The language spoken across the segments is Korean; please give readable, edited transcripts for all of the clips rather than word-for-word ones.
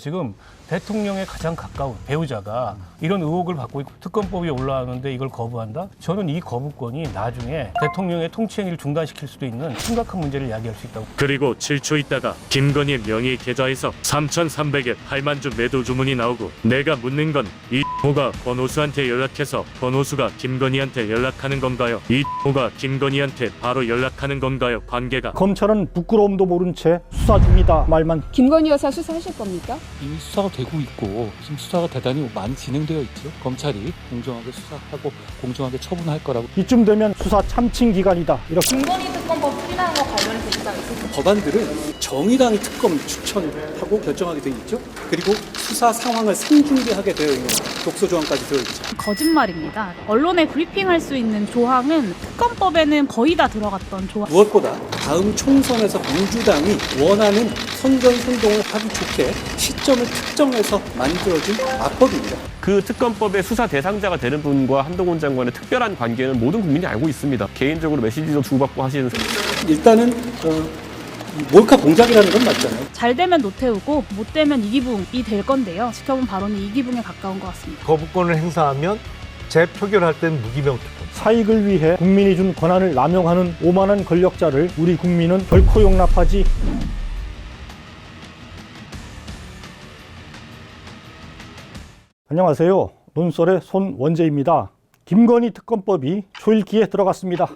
지금 대통령에 가장 가까운 배우자가 이런 의혹을 받고 있고 특검법이 올라오는데 이걸 거부한다? 저는 이 거부권이 나중에 대통령의 통치행위를 중단시킬 수도 있는 심각한 문제를 야기할 수 있다고. 그리고 7초 있다가 김건희 명의 계좌에서 3,300에 8만 주 매도 주문이 나오고 내가 묻는 건 이 호가 권오수한테 연락해서 권오수가 김건희한테 연락하는 건가요? 이 호가 김건희한테 바로 연락하는 건가요? 관계가. 검찰은 부끄러움도 모른 채 수사 중이다 말만. 김건희 여사 수사하실 겁니까? 이미 수사가 되고 있고 지금 수사가 대단히 많이 진행되어 있죠. 검찰이 공정하게 수사하고 공정하게 처분할 거라고. 이쯤 되면 수사 참칭 기간이다. 이렇게. 김건희 특검법 추진하는 거 관련해서 입장 있으세요? 법안들은 정의당이 특검 추천하고 결정하게 되어 있죠. 그리고 수사 상황을 생중계하게 되어 있는 독소 조항까지 되어 있죠. 거짓말입니다. 언론에 브리핑할 수 있는 조항은 특검법에는 거의 다 들어갔던 조항. 무엇보다 다음 총선에서 민주당이 원하는 선전선동을 하기 좋게 시점을 특정해서 만들어진 악법입니다. 그 특검법의 수사 대상자가 되는 분과 한동훈 장관의 특별한 관계는 모든 국민이 알고 있습니다. 개인적으로 메시지도 주고받고 하시는. 일단은 몰카 공작이라는 건 맞잖아요. 잘 되면 노태우고 못 되면 이기붕이 될 건데요. 지켜본 발언이 이기붕에 가까운 것 같습니다. 거부권을 행사하면 재표결할 땐 무기명 투표. 사익을 위해 국민이 준 권한을 남용하는 오만한 권력자를 우리 국민은 결코 용납하지. 안녕하세요. 논설의 손원재입니다. 김건희 특검법이 초읽기에 들어갔습니다.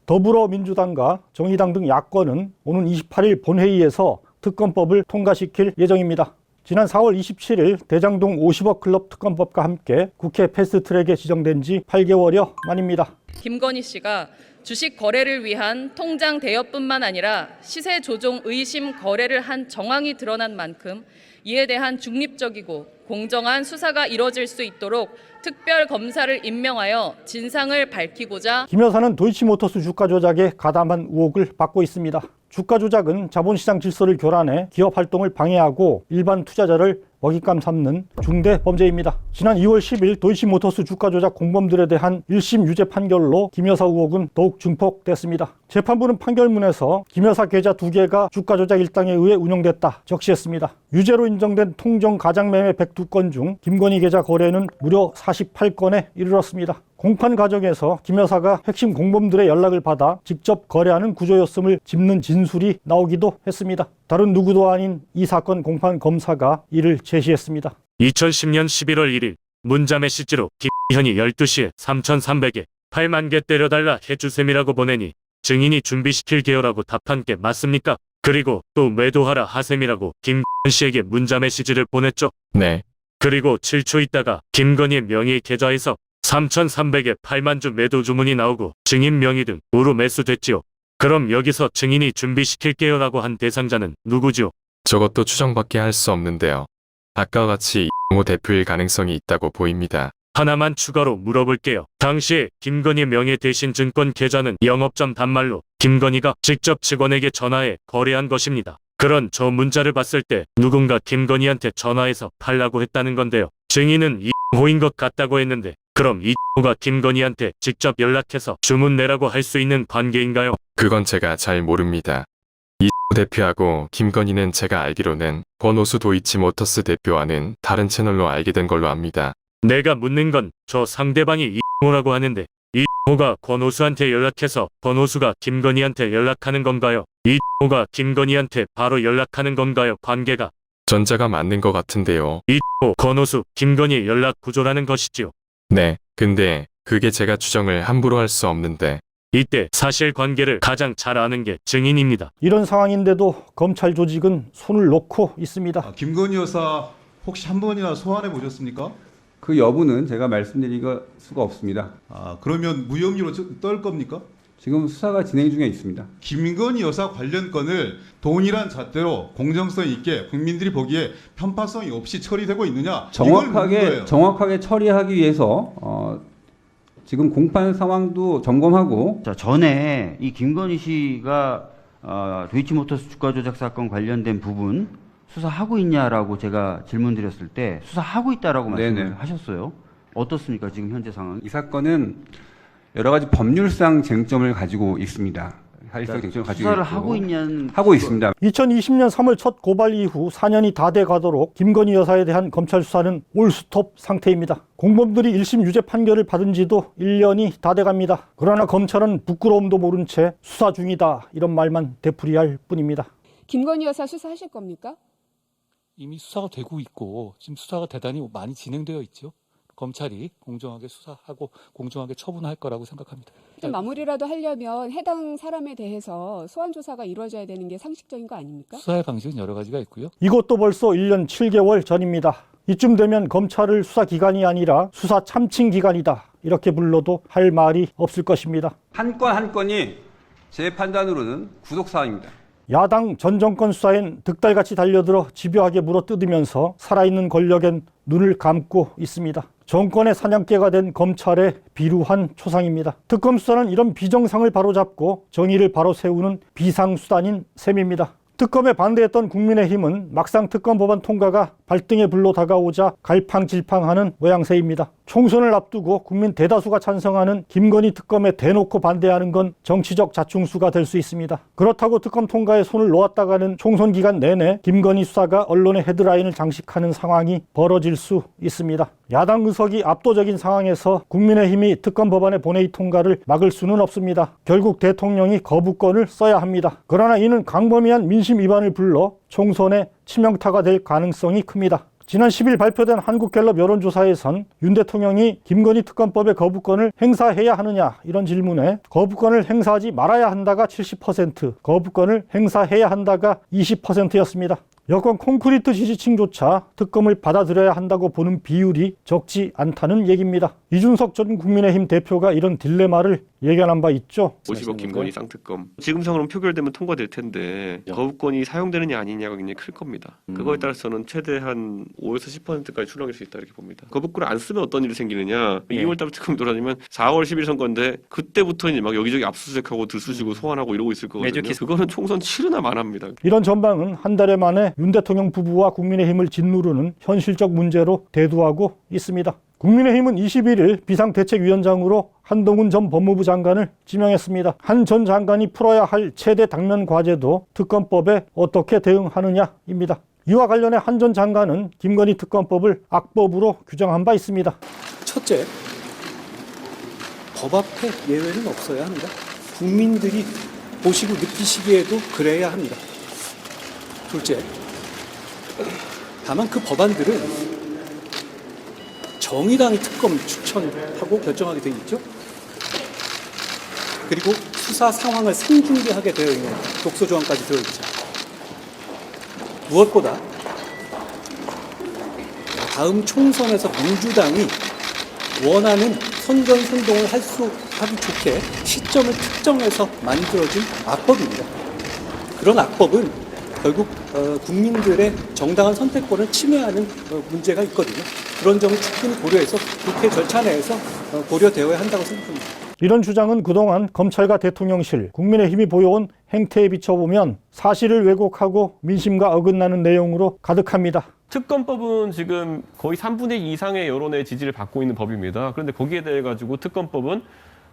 더불어민주당과 정의당 등 야권은 오는 28일 본회의에서 특검법을 통과시킬 예정입니다. 지난 4월 27일 대장동 50억 클럽 특검법과 함께 국회 패스트트랙에 지정된 지 8개월여 만입니다. 김건희 씨가 주식 거래를 위한 통장 대여뿐만 아니라 시세 조종 의심 거래를 한 정황이 드러난 만큼 이에 대한 중립적이고 공정한 수사가 이뤄질 수 있도록 특별 검사를 임명하여 진상을 밝히고자. 김 여사는 도이치모터스 주가 조작에 가담한 의혹을 받고 있습니다. 주가 조작은 자본시장 질서를 교란해 기업 활동을 방해하고 일반 투자자를 먹잇감 삼는 중대 범죄입니다. 지난 2월 10일 도이치모터스 주가 조작 공범들에 대한 1심 유죄 판결로 김 여사 의혹은 더욱 증폭됐습니다. 재판부는 판결문에서 김 여사 계좌 2개가 주가 조작 일당에 의해 운영됐다 적시했습니다. 유죄로 인정된 통정 가장매매 102건 중 김건희 계좌 거래는 무려 48건에 이르렀습니다. 공판 과정에서 김 여사가 핵심 공범들의 연락을 받아 직접 거래하는 구조였음을 짚는 진술이 나오기도 했습니다. 다른 누구도 아닌 이 사건 공판 검사가 이를 제시했습니다. 2010년 11월 1일 문자 메시지로 김현이 12시에 3,300에 8만 개 때려달라 해주셈이라고 보내니 증인이 준비시킬 게요라고 답한 게 맞습니까? 그리고 또 매도하라 하셈이라고 김현 씨에게 문자 메시지를 보냈죠. 네. 그리고 7초 있다가 김건희 명의 계좌에서 3,300에 8만 주 매도 주문이 나오고 증인 명의 등으로 매수됐지요. 그럼 여기서 증인이 준비시킬게요라고 한 대상자는 누구죠? 저것도 추정밖에 할 수 없는데요. 아까와 같이 이용호 대표일 가능성이 있다고 보입니다. 하나만 추가로 물어볼게요. 당시에 김건희 명의 대신 증권 계좌는 영업점 단말로 김건희가 직접 직원에게 전화해 거래한 것입니다. 그런 저 문자를 봤을 때 누군가 김건희한테 전화해서 팔라고 했다는 건데요. 증인은 이용호인 것 같다고 했는데 그럼 이용호가 김건희한테 직접 연락해서 주문 내라고 할 수 있는 관계인가요? 그건 제가 잘 모릅니다. 이용호 대표하고 김건희는 제가 알기로는 권오수 도이치모터스 대표와는 다른 채널로 알게 된 걸로 압니다. 내가 묻는 건 저 상대방이 이용호라고 하는데 이용호가 권오수한테 연락해서 권오수가 김건희한테 연락하는 건가요? 이용호가 김건희한테 바로 연락하는 건가요? 관계가. 전자가 맞는 것 같은데요. 이용호, 권오수, 김건희 연락 구조라는 것이지요. 네, 근데 그게 제가 추정을 함부로 할 수 없는데. 이때 사실관계를 가장 잘 아는 게 증인입니다. 이런 상황인데도 검찰 조직은 손을 놓고 있습니다. 김건희 여사 혹시 한 번이나 소환해 보셨습니까? 그 여부는 제가 말씀드릴 수가 없습니다. 그러면 무혐의로 떨 겁니까? 지금 수사가 진행 중에 있습니다. 김건희 여사 관련 건을 동일한 잣대로 공정성 있게 국민들이 보기에 편파성이 없이 처리되고 있느냐? 정확하게 처리하기 위해서 지금 공판 상황도 점검하고. 전에 이 김건희 씨가 도이치모터스 주가 조작 사건 관련된 부분 수사하고 있냐라고 제가 질문드렸을 때 수사하고 있다라고 말씀을 하셨어요. 어떻습니까? 지금 현재 상황? 이 사건은 여러 가지 법률상 쟁점을 가지고 있습니다. 사실상 쟁점을 가지고 수사를 있고. 하고 있냐는 하고 있습니다. 2020년 3월 첫 고발 이후 4년이 다 돼 가도록 김건희 여사에 대한 검찰 수사는 올스톱 상태입니다. 공범들이 1심 유죄 판결을 받은 지도 1년이 다 돼 갑니다. 그러나 검찰은 부끄러움도 모른 채 수사 중이다 이런 말만 되풀이할 뿐입니다. 김건희 여사 수사하실 겁니까? 이미 수사가 되고 있고 지금 수사가 대단히 많이 진행되어 있죠. 검찰이 공정하게 수사하고 공정하게 처분할 거라고 생각합니다. 마무리라도 하려면 해당 사람에 대해서 소환 조사가 이루어져야 되는 게 상식적인 거 아닙니까? 수사의 방식은 여러 가지가 있고요. 이것도 벌써 1년 7개월 전입니다. 이쯤 되면 검찰을 수사기관이 아니라 수사 참칭기관이다 이렇게 불러도 할 말이 없을 것입니다. 한 건 한 건이 제 판단으로는 구속사항입니다. 야당 전 정권 수사엔 득달같이 달려들어 집요하게 물어뜯으면서 살아있는 권력엔 눈을 감고 있습니다. 정권의 사냥개가 된 검찰의 비루한 초상입니다. 특검 수사는 이런 비정상을 바로잡고 정의를 바로 세우는 비상수단인 셈입니다. 특검에 반대했던 국민의힘은 막상 특검 법안 통과가 발등에 불로 다가오자 갈팡질팡하는 모양새입니다. 총선을 앞두고 국민 대다수가 찬성하는 김건희 특검에 대놓고 반대하는 건 정치적 자충수가 될 수 있습니다. 그렇다고 특검 통과에 손을 놓았다가는 총선 기간 내내 김건희 수사가 언론의 헤드라인을 장식하는 상황이 벌어질 수 있습니다. 야당 의석이 압도적인 상황에서 국민의힘이 특검 법안의 본회의 통과를 막을 수는 없습니다. 결국 대통령이 거부권을 써야 합니다. 그러나 이는 광범위한 민심 위반을 불러 총선에 치명타가 될 가능성이 큽니다. 지난 10일 발표된 한국갤럽 여론조사에선 윤 대통령이 김건희 특검법의 거부권을 행사해야 하느냐 이런 질문에 거부권을 행사하지 말아야 한다가 70%, 거부권을 행사해야 한다가 20%였습니다. 여권 콘크리트 지지층조차 특검을 받아들여야 한다고 보는 비율이 적지 않다는 얘기입니다. 이준석 전 국민의힘 대표가 이런 딜레마를 예견한 바 있죠. 50억 김건희 쌍특검. 지금 상으로는 표결되면 통과될 텐데 거부권이 사용되느냐 아니냐가 굉장히 클 겁니다. 그거에 따라서는 최대한 5에서 10%까지 출렁일 수 있다 이렇게 봅니다. 거부권을 안 쓰면 어떤 일이 생기느냐. 2월달 특검 돌아다니면 4월 10일 선거인데 그때부터 이제 막 여기저기 압수수색하고 들쑤시고 소환하고 이러고 있을 거거든요. 그거는 총선 치르나 마나입니다. 이런 전망은 한 달여 만에 윤 대통령 부부와 국민의힘을 짓누르는 현실적 문제로 대두하고 있습니다. 국민의힘은 21일 비상대책위원장으로 한동훈 전 법무부 장관을 지명했습니다. 한 전 장관이 풀어야 할 최대 당면 과제도 특검법에 어떻게 대응하느냐입니다. 이와 관련해 한 전 장관은 김건희 특검법을 악법으로 규정한 바 있습니다. 첫째, 법 앞에 예외는 없어야 합니다. 국민들이 보시고 느끼시기에도 그래야 합니다. 둘째, 다만 그 법안들은 정의당이 특검 추천하고 결정하게 되어 있죠. 그리고 수사 상황을 생중계하게 되어 있는 독소 조항까지 들어있죠. 무엇보다 다음 총선에서 민주당이 원하는 선전선동을 하기 좋게 시점을 특정해서 만들어진 악법입니다. 그런 악법은 결국 국민들의 정당한 선택권을 침해하는 문제가 있거든요. 그런 점을 충분히 고려해서 국회 절차 내에서 고려되어야 한다고 생각합니다. 이런 주장은 그동안 검찰과 대통령실, 국민의힘이 보여온 행태에 비춰보면 사실을 왜곡하고 민심과 어긋나는 내용으로 가득합니다. 특검법은 지금 거의 3분의 2 이상의 여론의 지지를 받고 있는 법입니다. 그런데 거기에 대해 가지고 특검법은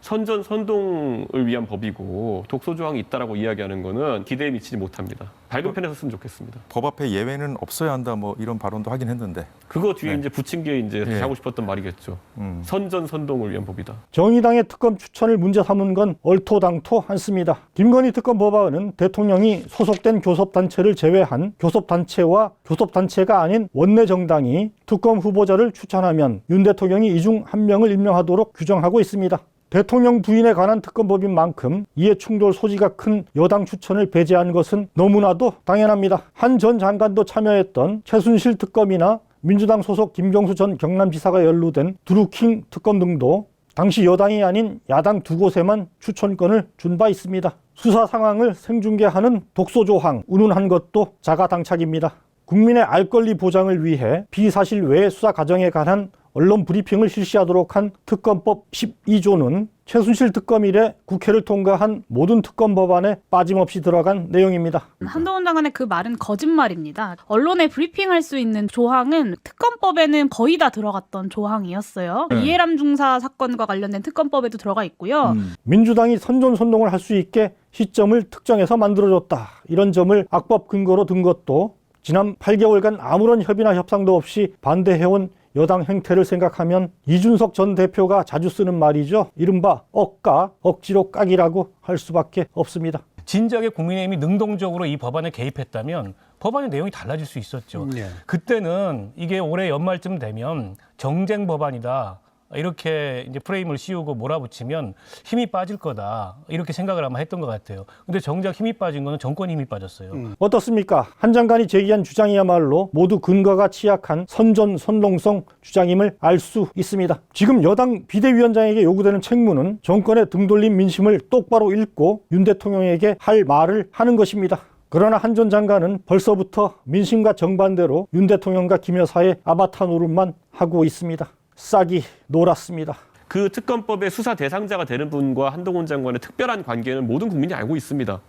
선동을 위한 법이고 독소조항이 있다라고 이야기하는 거는 기대에 미치지 못합니다. 밝은 편에 섰으면 좋겠습니다. 법 앞에 예외는 없어야 한다 뭐 이런 발언도 하긴 했는데 그거 뒤에 이제 붙인 게 이제 하고 싶었던 말이겠죠. 선동을 위한 법이다. 정의당의 특검 추천을 문제 삼은 건 얼토당토 않습니다. 김건희 특검 법안은 대통령이 소속된 교섭단체를 제외한 교섭단체와 교섭단체가 아닌 원내정당이 특검 후보자를 추천하면 윤 대통령이 이 중 한 명을 임명하도록 규정하고 있습니다. 대통령 부인에 관한 특검법인 만큼 이해 충돌 소지가 큰 여당 추천을 배제한 것은 너무나도 당연합니다. 한 전 장관도 참여했던 최순실 특검이나 민주당 소속 김경수 전 경남지사가 연루된 드루킹 특검 등도 당시 여당이 아닌 야당 두 곳에만 추천권을 준 바 있습니다. 수사 상황을 생중계하는 독소조항 운운한 것도 자가당착입니다. 국민의 알 권리 보장을 위해 비사실 외의 수사 과정에 관한 언론 브리핑을 실시하도록 한 특검법 12조는 최순실 특검 이래 국회를 통과한 모든 특검 법안에 빠짐없이 들어간 내용입니다. 한동훈 장관의 그 말은 거짓말입니다. 언론에 브리핑할 수 있는 조항은 특검법에는 거의 다 들어갔던 조항이었어요. 이해람 중사 사건과 관련된 특검법에도 들어가 있고요. 민주당이 선전선동을 할 수 있게 시점을 특정해서 만들어줬다. 이런 점을 악법 근거로 든 것도 지난 8개월간 아무런 협의나 협상도 없이 반대해온 여당 행태를 생각하면 이준석 전 대표가 자주 쓰는 말이죠. 이른바 억까, 억지로 깍이라고 할 수밖에 없습니다. 진작에 국민의힘이 능동적으로 이 법안에 개입했다면 법안의 내용이 달라질 수 있었죠. 그때는 이게 올해 연말쯤 되면 정쟁 법안이다. 이렇게 이제 프레임을 씌우고 몰아붙이면 힘이 빠질 거다. 이렇게 생각을 아마 했던 것 같아요. 근데 정작 힘이 빠진 거는 정권이 힘이 빠졌어요. 어떻습니까? 한 장관이 제기한 주장이야말로 모두 근거가 취약한 선전선동성 주장임을 알 수 있습니다. 지금 여당 비대위원장에게 요구되는 책무는 정권의 등 돌린 민심을 똑바로 읽고 윤 대통령에게 할 말을 하는 것입니다. 그러나 한 전 장관은 벌써부터 민심과 정반대로 윤 대통령과 김 여사의 아바타 노릇만 하고 있습니다. 싹이 놀았습니다. 그 특검법의 수사 대상자가 되는 분과 한동훈 장관의 특별한 관계는 모든 국민이 알고 있습니다.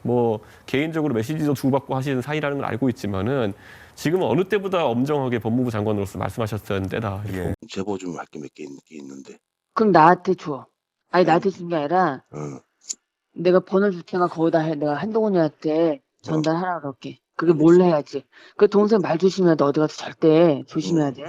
뭐 개인적으로 메시지도 주고받고 하시는 사이라는 걸 알고 있지만은 지금 어느 때보다 엄정하게 법무부 장관으로서 말씀하셨던 때다. 제보 좀 할 게 몇 개 있는데. 그럼 나한테 줘. 아니 나한테 준 게 아니라 내가 번호 줄 테니까 거기다 해. 내가 한동훈이한테 전달하라 그럴게. 그게 몰래 해야지. 그 동생 말 조심해야 돼. 어디 가서 절대 조심해야 돼.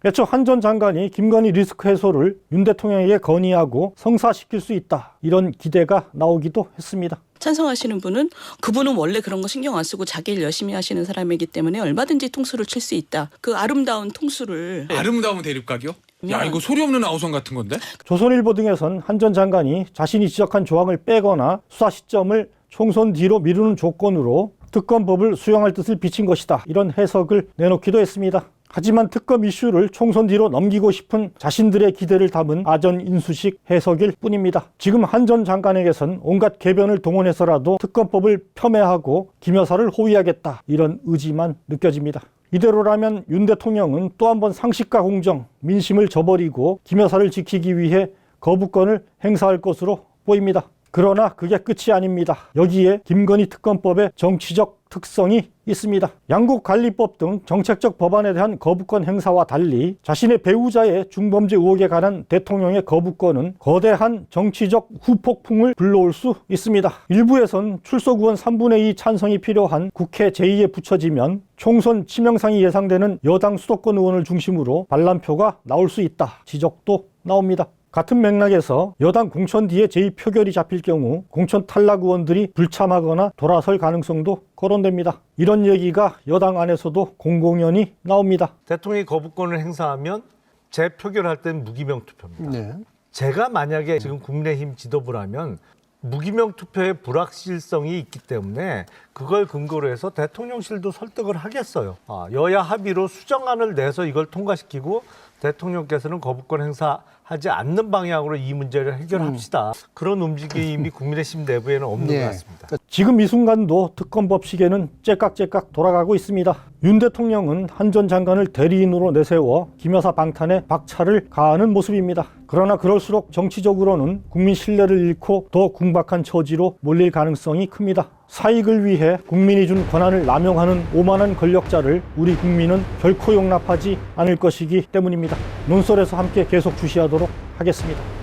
애초 한 전 장관이 김건희 리스크 해소를 윤 대통령에게 건의하고 성사시킬 수 있다. 이런 기대가 나오기도 했습니다. 찬성하시는 분은 그분은 원래 그런 거 신경 안 쓰고 자기 일 열심히 하시는 사람이기 때문에 얼마든지 통수를 칠 수 있다. 그 아름다운 통수를. 아름다운 대립각이요? 야 이거 소리 없는 아우성 같은 건데? 조선일보 등에선 한 전 장관이 자신이 지적한 조항을 빼거나 수사 시점을 총선 뒤로 미루는 조건으로 특검법을 수용할 뜻을 비친 것이다. 이런 해석을 내놓기도 했습니다. 하지만 특검 이슈를 총선 뒤로 넘기고 싶은 자신들의 기대를 담은 아전인수식 해석일 뿐입니다. 지금 한 전 장관에게선 온갖 궤변을 동원해서라도 특검법을 폄훼하고 김 여사를 호위하겠다. 이런 의지만 느껴집니다. 이대로라면 윤 대통령은 또 한 번 상식과 공정, 민심을 저버리고 김 여사를 지키기 위해 거부권을 행사할 것으로 보입니다. 그러나 그게 끝이 아닙니다. 여기에 김건희 특검법의 정치적 특성이 있습니다. 양국관리법 등 정책적 법안에 대한 거부권 행사와 달리 자신의 배우자의 중범죄 의혹에 관한 대통령의 거부권은 거대한 정치적 후폭풍을 불러올 수 있습니다. 일부에선 출석 의원 3분의 2 찬성이 필요한 국회 제2에 붙여지면 총선 치명상이 예상되는 여당 수도권 의원을 중심으로 반란표가 나올 수 있다. 지적도 나옵니다. 같은 맥락에서 여당 공천 뒤에 제2표결이 잡힐 경우 공천 탈락 의원들이 불참하거나 돌아설 가능성도 거론됩니다. 이런 얘기가 여당 안에서도 공공연히 나옵니다. 대통령이 거부권을 행사하면 재표결할 때는 무기명 투표입니다. 제가 만약에 지금 국민의힘 지도부라면 무기명 투표의 불확실성이 있기 때문에 그걸 근거로 해서 대통령실도 설득을 하겠어요. 여야 합의로 수정안을 내서 이걸 통과시키고 대통령께서는 거부권 행사하지 않는 방향으로 이 문제를 해결합시다. 그런 움직임이 국민의힘 내부에는 없는 것 같습니다. 지금 이 순간도 특검법 시계는 째깍째깍 돌아가고 있습니다. 윤 대통령은 한 전 장관을 대리인으로 내세워 김 여사 방탄에 박차를 가하는 모습입니다. 그러나 그럴수록 정치적으로는 국민 신뢰를 잃고 더 궁박한 처지로 몰릴 가능성이 큽니다. 사익을 위해 국민이 준 권한을 남용하는 오만한 권력자를 우리 국민은 결코 용납하지 않을 것이기 때문입니다. 논설에서 함께 계속 주시하도록 하겠습니다.